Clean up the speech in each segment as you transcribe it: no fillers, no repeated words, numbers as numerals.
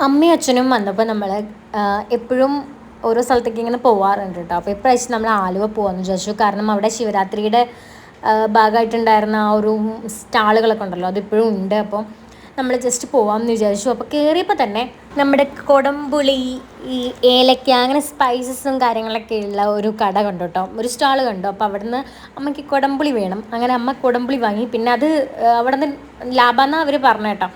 അമ്മയും അച്ഛനും വന്നപ്പോൾ നമ്മൾ എപ്പോഴും ഓരോ സ്ഥലത്തേക്ക് ഇങ്ങനെ പോവാറുണ്ട് കേട്ടോ. അപ്പോൾ ഇപ്രാവശ്യം നമ്മൾ ആലുവ പോകാമെന്ന് വിചാരിച്ചു. കാരണം അവിടെ ശിവരാത്രിയുടെ ഭാഗമായിട്ടുണ്ടായിരുന്ന ആ ഒരു സ്റ്റാളുകളൊക്കെ ഉണ്ടല്ലോ, അതിപ്പോഴും ഉണ്ട്. അപ്പോൾ നമ്മൾ ജസ്റ്റ് പോകാമെന്ന് വിചാരിച്ചു. അപ്പോൾ കയറിയപ്പോൾ തന്നെ നമ്മുടെ കൊടംപുളി, ഈ ഏലക്ക, അങ്ങനെ സ്പൈസസും കാര്യങ്ങളൊക്കെ ഉള്ള ഒരു കട കണ്ടു കേട്ടോ, ഒരു സ്റ്റാൾ കണ്ടു. അപ്പോൾ അവിടുന്ന് അമ്മയ്ക്ക് കൊടംപുളി വേണം. അങ്ങനെ അമ്മ കൊടംപുളി വാങ്ങി. പിന്നെ അത് അവിടെ നിന്ന് ലാഭമെന്നാണ് അവർ പറഞ്ഞു കേട്ടോ,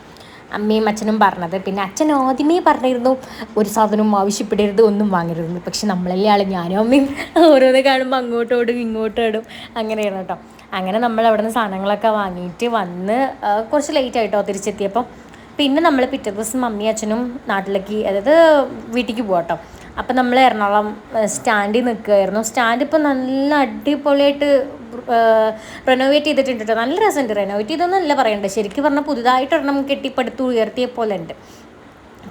അമ്മയും അച്ഛനും പറഞ്ഞത്. പിന്നെ അച്ഛൻ ആദ്യമേ പറഞ്ഞിരുന്നു ഒരു സാധനവും ആവശ്യപ്പെടരുത്, ഒന്നും വാങ്ങരുതെന്ന്. പക്ഷെ നമ്മളല്ലേ ആൾ, ഞാനും അമ്മയും ഓരോന്ന് കാണുമ്പോൾ അങ്ങോട്ടോടും ഇങ്ങോട്ടോടും അങ്ങനെയാണ് കേട്ടോ. അങ്ങനെ നമ്മൾ അവിടെ നിന്ന് സാധനങ്ങളൊക്കെ വാങ്ങിയിട്ട് വന്ന് കുറച്ച് ലേറ്റ് ആയിട്ടോ തിരിച്ചെത്തിയപ്പോൾ. പിന്നെ നമ്മൾ പിറ്റേ ദിവസം അമ്മയും അച്ഛനും നാട്ടിലേക്ക്, അതായത് വീട്ടിലേക്ക് പോകാം കേട്ടോ. അപ്പം നമ്മൾ എറണാകുളം സ്റ്റാൻഡിൽ നിൽക്കുമായിരുന്നു. സ്റ്റാൻഡ് ഇപ്പോൾ നല്ല അടിപൊളിയായിട്ട് റെനോവേറ്റ് ചെയ്തിട്ടുണ്ട് കേട്ടോ. നല്ല രസമുണ്ട്. റെനോവേറ്റ് ചെയ്തൊന്നല്ല പറയണ്ടത്, ശരിക്കും പറഞ്ഞാൽ പുതുതായിട്ട് ഒരെണ്ണം കെട്ടിപ്പടുത്ത് ഉയർത്തിയ പോലെ ഉണ്ട്.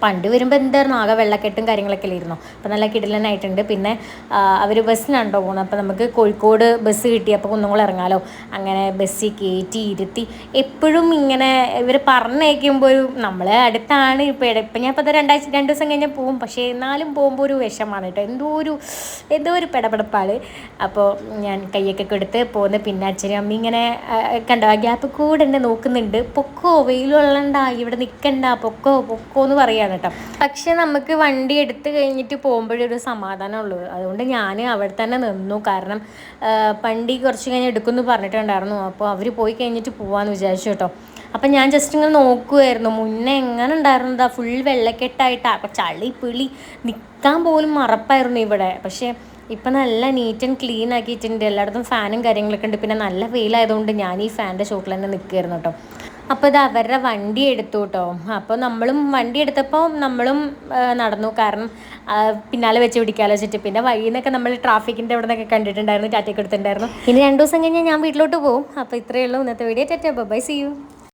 പണ്ട് വരുമ്പോൾ എന്തായിരുന്നു, ആകെ വെള്ളക്കെട്ടും കാര്യങ്ങളൊക്കെ ഇല്ലായിരുന്നു. അപ്പോൾ നല്ല കിടിലനായിട്ടുണ്ട്. പിന്നെ അവർ ബസ്സിനാണ്ടോ പോകുന്നത്. അപ്പോൾ നമുക്ക് കോഴിക്കോട് ബസ് കിട്ടി. അപ്പോൾ കുന്നുകുളം ഇറങ്ങാമല്ലോ. അങ്ങനെ ബസ്സിൽ കയറ്റി ഇരുത്തി. എപ്പോഴും ഇങ്ങനെ ഇവർ പറഞ്ഞയക്കുമ്പോൾ ഒരു, നമ്മൾ അടുത്താണ്. ഇപ്പം ഞാൻ ഇപ്പോൾ 2 ദിവസം കഴിഞ്ഞാൽ പോവും. പക്ഷേ എന്നാലും പോകുമ്പോൾ ഒരു വിഷമാണ് കേട്ടോ. എന്തോ ഒരു പെടപെടപ്പാൾ. അപ്പോൾ ഞാൻ കയ്യൊക്കെ കൊടുത്ത് പോകുന്ന, പിന്നെ അച്ഛനും അമ്മ ഇങ്ങനെ കണ്ടോ, ആ ഗ്യാപ്പ് കൂടെ എന്നെ നോക്കുന്നുണ്ട്. പൊക്കോ, വെയിലുള്ളണ്ട, ഇവിടെ നിൽക്കണ്ട, പൊക്കോ എന്ന് പറയാണ് കേട്ടോ. പക്ഷെ നമുക്ക് വണ്ടി എടുത്ത് കഴിഞ്ഞിട്ട് പോകുമ്പോഴൊരു സമാധാനമുള്ളൂ. അതുകൊണ്ട് ഞാൻ അവിടെ തന്നെ നിന്നു. കാരണം വണ്ടി കുറച്ച് കഴിഞ്ഞ് എടുക്കുമെന്ന് പറഞ്ഞിട്ടുണ്ടായിരുന്നു. അപ്പോൾ അവർ പോയി കഴിഞ്ഞിട്ട് പോകാമെന്ന് വിചാരിച്ചു കേട്ടോ. അപ്പം ഞാൻ ജസ്റ്റ് ഇങ്ങനെ നോക്കുമായിരുന്നു. മുന്നേ എങ്ങനെ ഉണ്ടായിരുന്നതാ, ഫുൾ വെള്ളക്കെട്ടായിട്ടാണ്. അപ്പോൾ ചളി പിളി നിൽക്കാൻ പോലും മറപ്പായിരുന്നു ഇവിടെ. പക്ഷേ ഇപ്പം നല്ല നീറ്റ് ആൻഡ് ക്ലീൻ ആക്കിയിട്ടുണ്ട്. എല്ലായിടത്തും ഫാനും കാര്യങ്ങളൊക്കെ ഉണ്ട്. പിന്നെ നല്ല വെയിലായതുകൊണ്ട് ഞാൻ ഈ ഫാനിൻ്റെ ചോട്ടിൽ തന്നെ നിൽക്കുമായിരുന്നു കേട്ടോ. അപ്പോൾ ഇത് അവരുടെ വണ്ടി എടുത്തു കേട്ടോ. അപ്പോൾ നമ്മളും വണ്ടി എടുത്തപ്പോൾ നമ്മളും നടന്നു. കാരണം പിന്നാലെ വെച്ച് പിടിക്കാമല്ലോ വെച്ചിട്ട്. പിന്നെ വഴിയിൽ നിന്നൊക്കെ നമ്മൾ ട്രാഫിക്കിൻ്റെ അവിടെ നിന്നൊക്കെ കണ്ടിട്ടുണ്ടായിരുന്നു, ടാറ്റയൊക്കെ എടുത്തിട്ടുണ്ടായിരുന്നു. ഇനി 2 ദിവസം കഴിഞ്ഞാൽ ഞാൻ വീട്ടിലോട്ട് പോകും. അപ്പോൾ ഇത്രയേ ഉള്ളൂ ഇന്നത്തെ video. Tata, bye, see U.